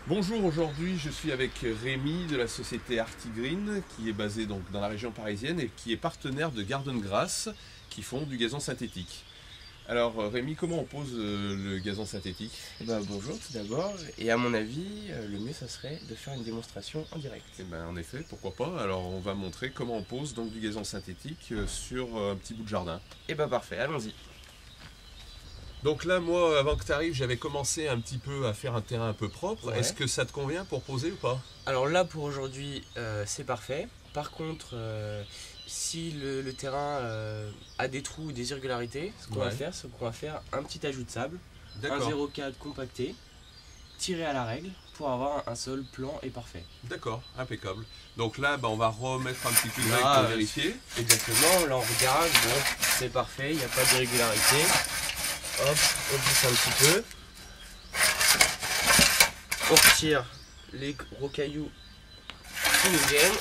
Bonjour, aujourd'hui je suis avec Rémi de la société Artigreen qui est basée donc dans la région parisienne et qui est partenaire de Garden Grass qui font du gazon synthétique. Alors Rémi, comment on pose le gazon synthétique? Bonjour tout d'abord, et à mon avis, le mieux ça serait de faire une démonstration en direct. Eh ben, en effet, pourquoi pas. Alors on va montrer comment on pose donc du gazon synthétique sur un petit bout de jardin. Et parfait, allons-y. Donc là, moi, avant que tu arrives, j'avais commencé un petit peu à faire un terrain un peu propre. Ouais. Est-ce que ça te convient pour poser ou pas? Alors là pour aujourd'hui c'est parfait. Par contre, si le terrain a des trous ou des irrégularités, ce qu'on va faire, c'est qu'on va faire un petit ajout de sable, un D'accord. 0,4 compacté, tiré à la règle pour avoir un sol plan et parfait. D'accord, impeccable. Donc là, on va remettre un petit coup de règle Là, pour vérifier. Exactement, là on regarde, bon, c'est parfait, il n'y a pas d'irrégularité. Hop, on pousse un petit peu. On retire les gros cailloux qui nous viennent.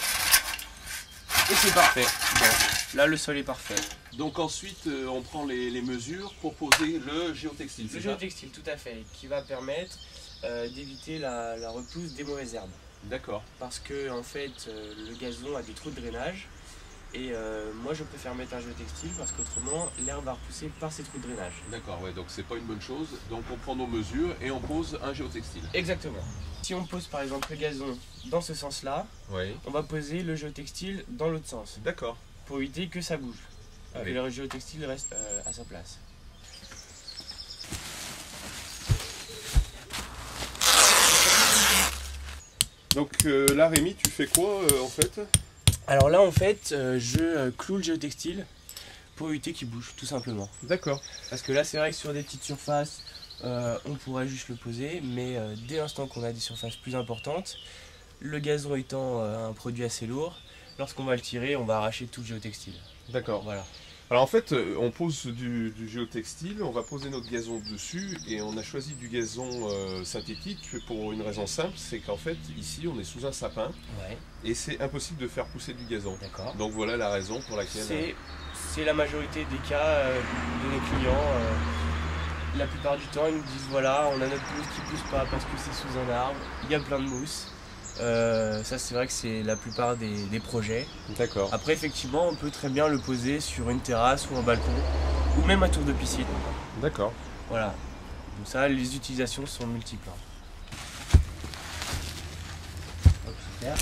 Et c'est parfait. Bon, là le sol est parfait. Donc ensuite, on prend les mesures pour poser le géotextile, Le c'est ça? géotextile, tout à fait, qui va permettre d'éviter la repousse des mauvaises herbes. D'accord, Parce que en fait, le gazon a des trous de drainage. Et moi je préfère mettre un géotextile parce qu'autrement l'herbe va repousser par ces trous de drainage. d'accord, ouais, donc c'est pas une bonne chose. Donc on prend nos mesures et on pose un géotextile. Exactement. Si on pose par exemple le gazon dans ce sens-là, Oui. on va poser le géotextile dans l'autre sens D'accord. pour éviter que ça bouge. Ah Que oui. le géotextile reste à sa place. Donc là, Rémi, tu fais quoi en fait? Alors là en fait, je cloue le géotextile pour éviter qu'il bouge tout simplement. D'accord. Parce que là c'est vrai que sur des petites surfaces, on pourrait juste le poser, mais dès l'instant qu'on a des surfaces plus importantes, le gazon étant un produit assez lourd, lorsqu'on va le tirer, on va arracher tout le géotextile. D'accord. Voilà. Alors en fait, on pose du géotextile, on va poser notre gazon dessus et on a choisi du gazon synthétique pour une raison simple, c'est qu'en fait ici on est sous un sapin Ouais, et c'est impossible de faire pousser du gazon. d'accord. Donc voilà la raison pour laquelle... C'est la majorité des cas de nos clients. La plupart du temps, ils nous disent voilà, on a notre pelouse qui pousse pas parce que c'est sous un arbre, il y a plein de mousse. Ça, c'est vrai que c'est la plupart des projets. D'accord. Après, effectivement, on peut très bien le poser sur une terrasse ou un balcon, ou même un tour de piscine. D'accord. Voilà. Donc ça, les utilisations sont multiples. Hop, super.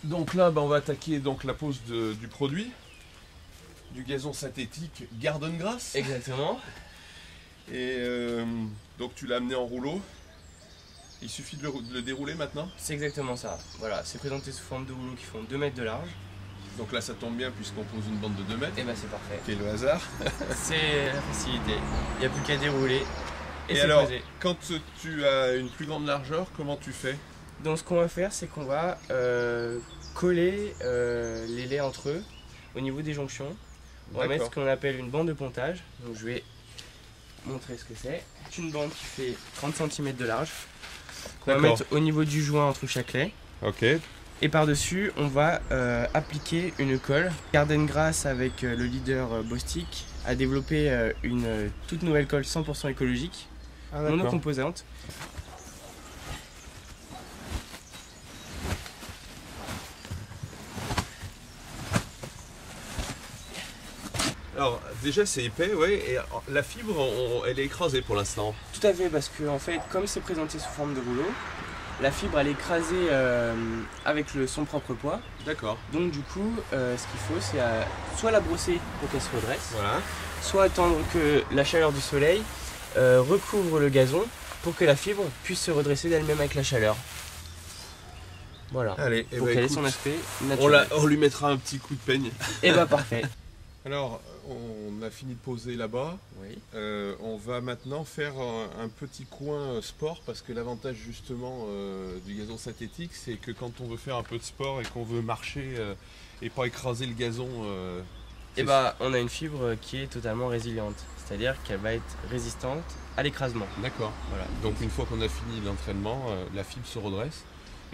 Donc là, on va attaquer donc la pose du produit, du gazon synthétique Garden Grass. Exactement. Et donc tu l'as amené en rouleau. Il suffit de le dérouler maintenant. C'est exactement ça. Voilà, c'est présenté sous forme de rouleaux qui font 2 mètres de large. Donc là ça tombe bien puisqu'on pose une bande de 2 mètres. Et c'est parfait. Quel le hasard. C'est la facilité. Il n'y a plus qu'à dérouler. Et c'est alors, posé. quand tu as une plus grande largeur, comment tu fais? Donc ce qu'on va faire, c'est qu'on va coller les laits entre eux au niveau des jonctions. On va mettre ce qu'on appelle une bande de pontage. Donc je vais montrer ce que c'est. C'est une bande qui fait 30 cm de large. Qu'on va mettre au niveau du joint entre chaque lait. Ok. Et par-dessus, on va appliquer une colle. Garden Grass avec le leader Bostik a développé une toute nouvelle colle 100% écologique, monocomposante. Alors déjà c'est épais, ouais, et la fibre elle est écrasée pour l'instant. Tout à fait, parce que en fait, comme c'est présenté sous forme de rouleau, la fibre elle est écrasée avec son propre poids. D'accord. Donc du coup, ce qu'il faut, c'est soit la brosser pour qu'elle se redresse, Voilà. soit attendre que la chaleur du soleil recouvre le gazon pour que la fibre puisse se redresser d'elle-même avec la chaleur. Voilà. Allez, Pour qu'elle ait son aspect naturel. on lui mettra un petit coup de peigne. Et parfait. Alors, on a fini de poser là-bas. Oui. On va maintenant faire un petit coin sport parce que l'avantage justement du gazon synthétique, c'est que quand on veut faire un peu de sport et qu'on veut marcher et pas écraser le gazon Et bah on a une fibre qui est totalement résiliente, c'est-à-dire qu'elle va être résistante à l'écrasement. D'accord. Voilà. Donc une fois qu'on a fini l'entraînement, la fibre se redresse.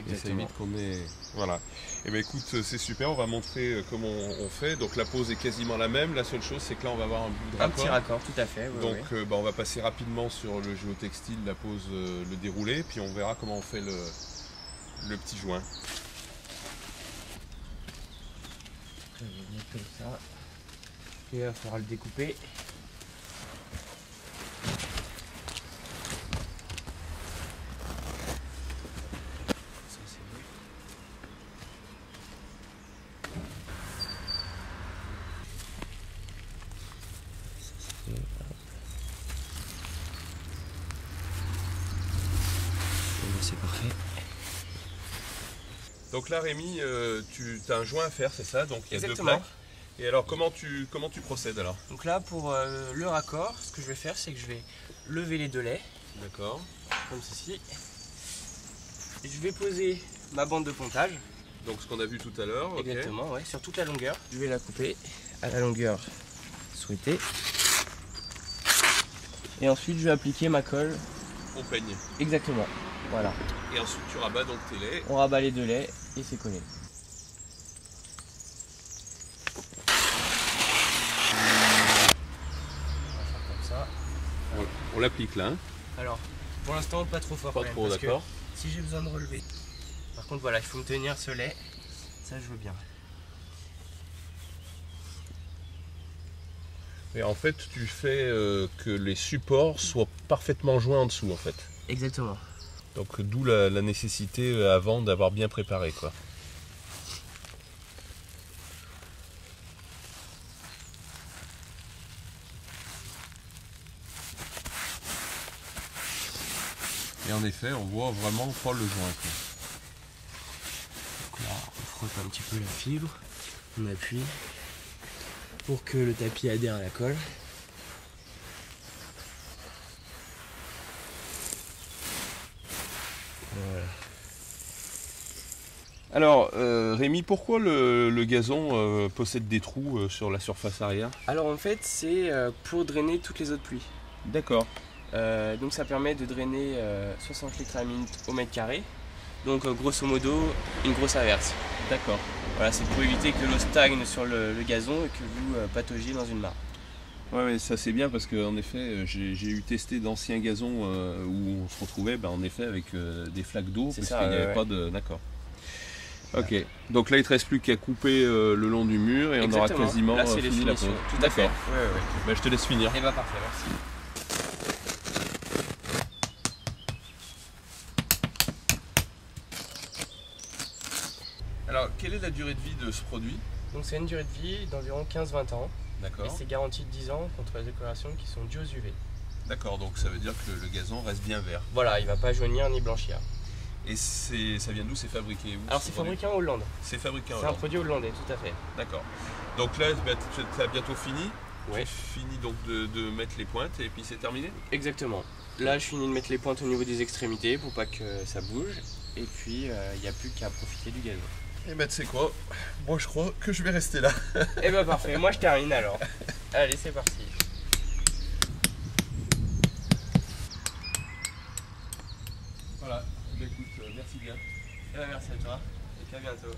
Et ça évite qu'on ait... Voilà. Et bien écoute, c'est super, on va montrer comment on fait. Donc la pose est quasiment la même. La seule chose, c'est que là, on va avoir un bout de raccord. Un petit raccord, tout à fait. Donc on va passer rapidement sur le géotextile, la pose, le déroulé. Puis on verra comment on fait le petit joint. Je vais mettre comme ça. Et il va falloir le découper. C'est parfait. Donc là Rémi, tu as un joint à faire, c'est ça? Donc il y a deux Exactement. plaques. Et alors comment tu procèdes alors? Donc là pour le raccord, ce que je vais faire c'est que je vais lever les 2 laits. D'accord. Comme ceci. Et je vais poser ma bande de pontage. Donc ce qu'on a vu tout à l'heure. Exactement, ouais, sur toute la longueur. Je vais la couper à la longueur souhaitée. Et ensuite je vais appliquer ma colle. On peigne. Exactement. Voilà. Et ensuite tu rabats donc tes laits. On rabat les 2 laits et c'est collé. On va faire comme ça. On l'applique là. Hein. Alors, pour l'instant pas trop fort. Pas trop, d'accord. Si j'ai besoin de relever. Par contre voilà, il faut me tenir ce lait. Ça je veux bien. Et en fait tu fais que les supports soient parfaitement joints en dessous en fait. Exactement. Donc d'où la nécessité avant d'avoir bien préparé quoi. Et en effet, on voit vraiment pas le joint. Quoi. Donc là, on frotte un petit peu la fibre, on appuie pour que le tapis adhère à la colle. Voilà. Alors, Rémi, pourquoi le gazon possède des trous sur la surface arrière? Alors en fait, c'est pour drainer toutes les eaux de pluie. D'accord. Donc ça permet de drainer 60 litres à la minute au mètre carré. Donc grosso modo, une grosse averse. D'accord. Voilà, c'est pour éviter que l'eau stagne sur le gazon et que vous pataugiez dans une mare. Ouais, mais ça c'est bien parce que en effet, j'ai eu testé d'anciens gazons où on se retrouvait en effet avec des flaques d'eau parce qu'il n'y avait pas de... D'accord. Ok, donc là il ne te reste plus qu'à couper le long du mur et Exactement. on aura quasiment là, fini la pose. Tout à fait. Ouais. Bah, je te laisse finir. Et bah parfait, merci. Alors, quelle est la durée de vie de ce produit? Donc c'est une durée de vie d'environ 15-20 ans. Et D'accord. c'est garanti de 10 ans contre les décolorations qui sont dues aux UV. D'accord, donc ça veut dire que le gazon reste bien vert. Voilà, il ne va pas jaunir ni blanchir. Et ça vient d'où? C'est fabriqué où? Alors c'est fabriqué en Hollande. C'est fabriqué en C'est un Hollande. produit hollandais, tout à fait. D'accord. Donc là, tu as bientôt fini. Ouais. Tu finis donc de mettre les pointes et puis c'est terminé? Exactement. Là, je finis de mettre les pointes au niveau des extrémités pour pas que ça bouge. Et puis, il n'y a plus qu'à profiter du gazon. Et ben tu sais quoi? Moi je crois que je vais rester là. Et bah parfait, moi je termine alors. Allez, c'est parti. Voilà, écoute, merci bien. Merci à toi et puis à bientôt.